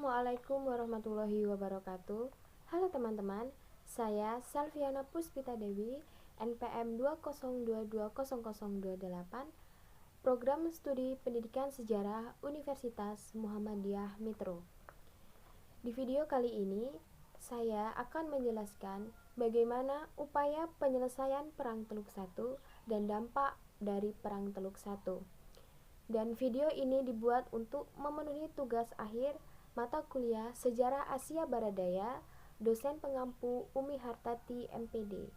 Assalamualaikum warahmatullahi wabarakatuh. Halo teman-teman, saya Salviana Puspita Dewi, NPM 202200028, Program Studi Pendidikan Sejarah Universitas Muhammadiyah Metro. Di video kali ini, saya akan menjelaskan bagaimana upaya penyelesaian Perang Teluk I dan dampak dari Perang Teluk I. Dan video ini dibuat untuk memenuhi tugas akhir mata kuliah Sejarah Asia Barat Daya, dosen pengampu Umi Hartati MPD.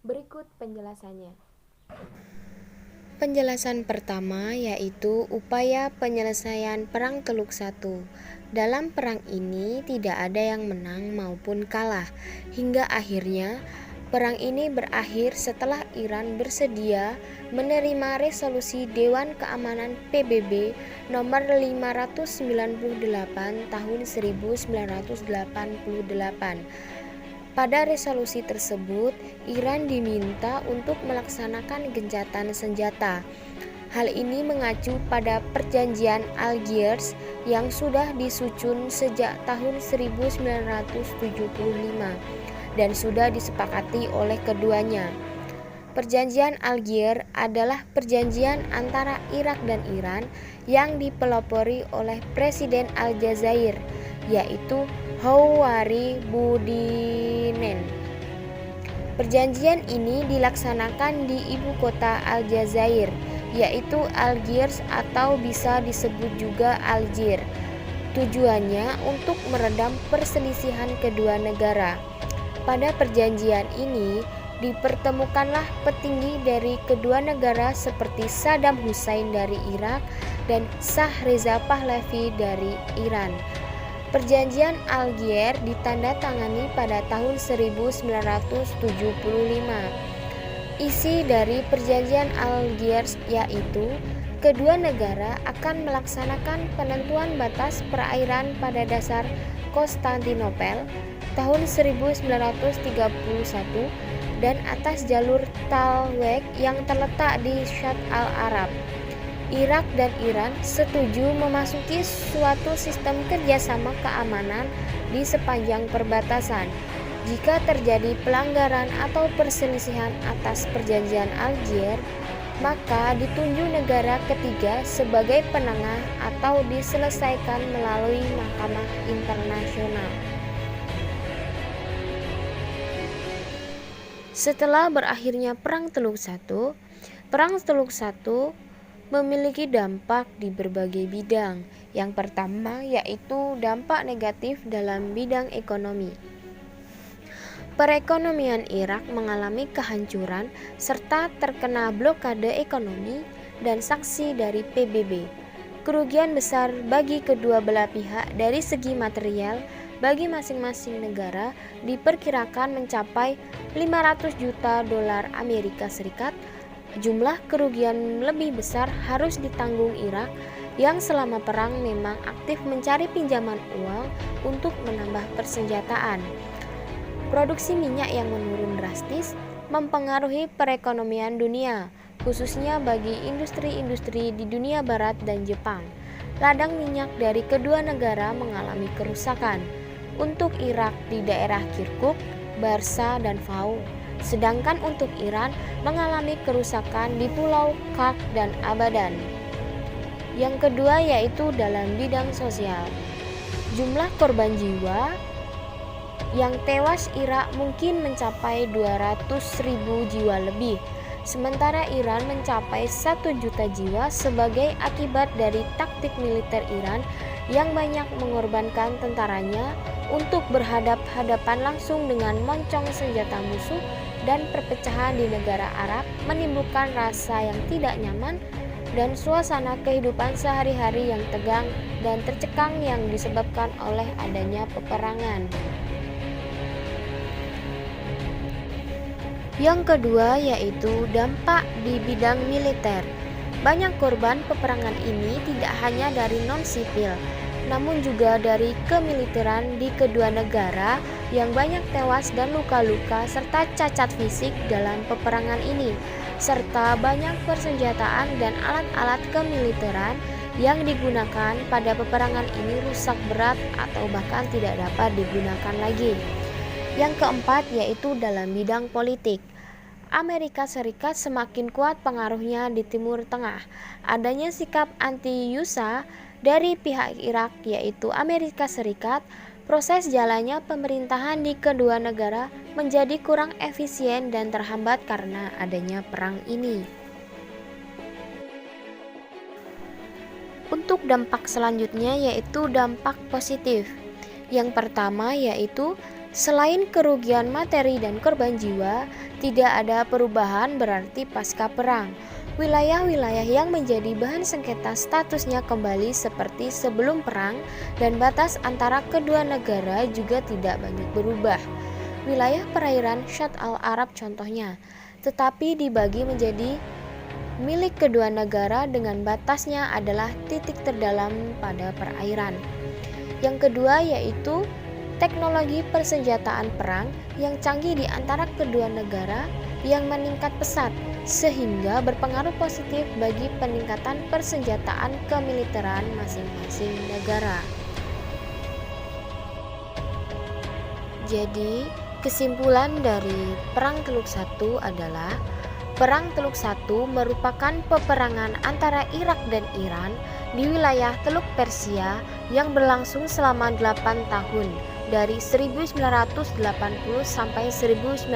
Berikut penjelasannya. Penjelasan pertama yaitu upaya penyelesaian Perang Teluk I. Dalam perang ini tidak ada yang menang maupun kalah, hingga akhirnya perang ini berakhir setelah Iran bersedia menerima resolusi Dewan Keamanan PBB nomor 598 tahun 1988. Pada resolusi tersebut, Iran diminta untuk melaksanakan gencatan senjata. Hal ini mengacu pada Perjanjian Algiers yang sudah disusun sejak tahun 1975 dan sudah disepakati oleh keduanya. Perjanjian Algiers adalah perjanjian antara Irak dan Iran yang dipelopori oleh Presiden Aljazair, yaitu Houari Boudinen. Perjanjian ini dilaksanakan di ibu kota Aljazair, yaitu Algiers atau bisa disebut juga Algiers. Tujuannya untuk meredam perselisihan kedua negara. Pada perjanjian ini dipertemukanlah petinggi dari kedua negara seperti Saddam Hussein dari Irak dan Shah Reza Pahlavi dari Iran. Perjanjian Algiers ditandatangani pada tahun 1975. Isi dari Perjanjian Algiers yaitu kedua negara akan melaksanakan penentuan batas perairan pada dasar Konstantinopel tahun 1931 dan atas jalur Talweg yang terletak di Shatt al-Arab. Irak dan Iran setuju memasuki suatu sistem kerjasama keamanan di sepanjang perbatasan. Jika terjadi pelanggaran atau perselisihan atas Perjanjian Algiers, maka ditunjuk negara ketiga sebagai penengah atau diselesaikan melalui Mahkamah Internasional. Setelah berakhirnya Perang Teluk I, Perang Teluk I memiliki dampak di berbagai bidang. Yang pertama yaitu dampak negatif dalam bidang ekonomi. Perekonomian Irak mengalami kehancuran serta terkena blokade ekonomi dan sanksi dari PBB. Kerugian besar bagi kedua belah pihak dari segi material bagi masing-masing negara diperkirakan mencapai 500 juta dolar Amerika Serikat. Jumlah kerugian lebih besar harus ditanggung Irak yang selama perang memang aktif mencari pinjaman uang untuk menambah persenjataan. Produksi minyak yang menurun drastis mempengaruhi perekonomian dunia, khususnya bagi industri-industri di dunia barat dan Jepang. Ladang minyak dari kedua negara mengalami kerusakan. Untuk Irak di daerah Kirkuk, Barsa, dan Fau. Sedangkan untuk Iran mengalami kerusakan di Pulau Kark dan Abadan. Yang kedua yaitu dalam bidang sosial. Jumlah korban jiwa yang tewas Irak mungkin mencapai 200.000 jiwa lebih, sementara Iran mencapai 1 juta jiwa sebagai akibat dari taktik militer Iran yang banyak mengorbankan tentaranya untuk berhadap-hadapan langsung dengan moncong senjata musuh, dan perpecahan di negara Arab menimbulkan rasa yang tidak nyaman dan suasana kehidupan sehari-hari yang tegang dan tercekang yang disebabkan oleh adanya peperangan. Yang kedua yaitu dampak di bidang militer. Banyak korban peperangan ini tidak hanya dari non-sipil, namun juga dari kemiliteran di kedua negara yang banyak tewas dan luka-luka serta cacat fisik dalam peperangan ini, serta banyak persenjataan dan alat-alat kemiliteran yang digunakan pada peperangan ini rusak berat atau bahkan tidak dapat digunakan lagi. Yang keempat yaitu dalam bidang politik. Amerika Serikat semakin kuat pengaruhnya di Timur Tengah. Adanya sikap anti-USA dari pihak Irak yaitu Amerika Serikat, proses jalannya pemerintahan di kedua negara menjadi kurang efisien dan terhambat karena adanya perang ini. Untuk dampak selanjutnya yaitu dampak positif. Yang pertama yaitu selain kerugian materi dan korban jiwa, tidak ada perubahan berarti pasca perang. Wilayah-wilayah yang menjadi bahan sengketa statusnya kembali seperti sebelum perang dan batas antara kedua negara juga tidak banyak berubah. Wilayah perairan Syat al-Arab contohnya, tetapi dibagi menjadi milik kedua negara dengan batasnya adalah titik terdalam pada perairan. Yang kedua yaitu teknologi persenjataan perang yang canggih di antara kedua negara yang meningkat pesat sehingga berpengaruh positif bagi peningkatan persenjataan kemiliteran masing-masing negara. Jadi, kesimpulan dari Perang Teluk I adalah Perang Teluk I merupakan peperangan antara Irak dan Iran di wilayah Teluk Persia yang berlangsung selama 8 tahun dari 1980 sampai 1988.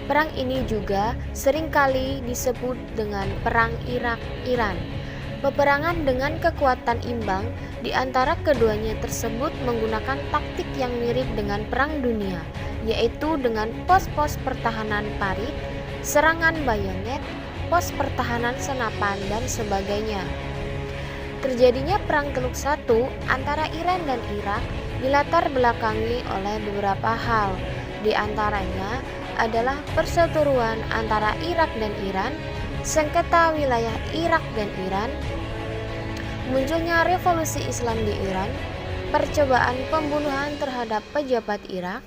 Perang ini juga seringkali disebut dengan Perang Irak-Iran. Peperangan dengan kekuatan imbang di antara keduanya tersebut menggunakan taktik yang mirip dengan Perang Dunia, yaitu dengan pos-pos pertahanan parit, serangan bayonet, pos pertahanan senapan, dan sebagainya. Terjadinya Perang Teluk I antara Iran dan Irak dilatar belakangi oleh beberapa hal, di antaranya adalah perseteruan antara Irak dan Iran, sengketa wilayah Irak dan Iran, munculnya revolusi Islam di Iran, percobaan pembunuhan terhadap pejabat Irak,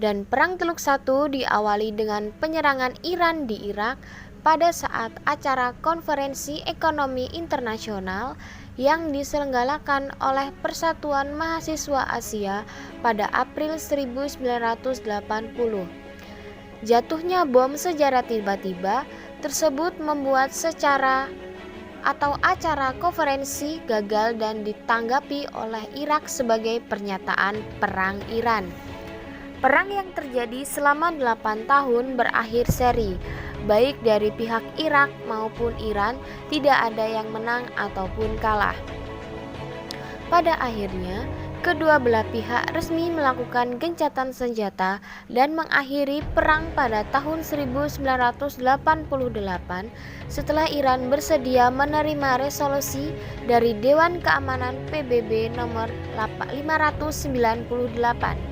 dan Perang Teluk I diawali dengan penyerangan Iran di Irak pada saat acara Konferensi Ekonomi Internasional yang diselenggarakan oleh Persatuan Mahasiswa Asia pada April 1980. Jatuhnya bom secara tiba-tiba tersebut membuat acara konferensi gagal dan ditanggapi oleh Irak sebagai pernyataan perang Iran. Perang yang terjadi selama 8 tahun berakhir seri, baik dari pihak Irak maupun Iran tidak ada yang menang ataupun kalah. Pada akhirnya, kedua belah pihak resmi melakukan gencatan senjata dan mengakhiri perang pada tahun 1988 setelah Iran bersedia menerima resolusi dari Dewan Keamanan PBB nomor 598.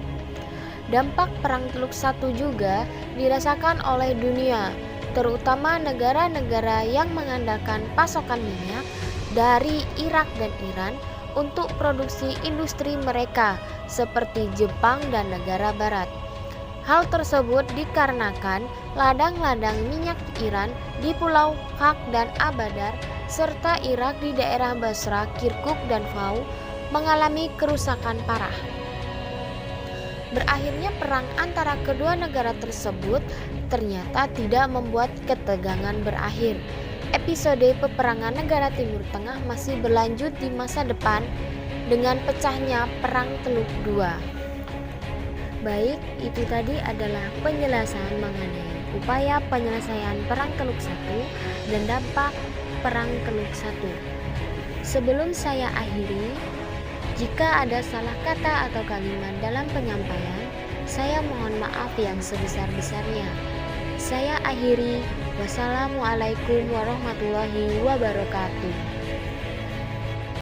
Dampak Perang Teluk I juga dirasakan oleh dunia, terutama negara-negara yang mengandalkan pasokan minyak dari Irak dan Iran untuk produksi industri mereka seperti Jepang dan negara barat. Hal tersebut dikarenakan ladang-ladang minyak Iran di Pulau Kak dan Abadar serta Irak di daerah Basra, Kirkuk, dan Fau mengalami kerusakan parah. Berakhirnya perang antara kedua negara tersebut ternyata tidak membuat ketegangan berakhir. Episode peperangan negara Timur Tengah masih berlanjut di masa depan dengan pecahnya Perang Teluk II. Baik, itu tadi adalah penjelasan mengenai upaya penyelesaian Perang Teluk I dan dampak Perang Teluk I. Sebelum saya akhiri, jika ada salah kata atau kalimat dalam penyampaian, saya mohon maaf yang sebesar-besarnya. Saya akhiri. Wassalamualaikum warahmatullahi wabarakatuh.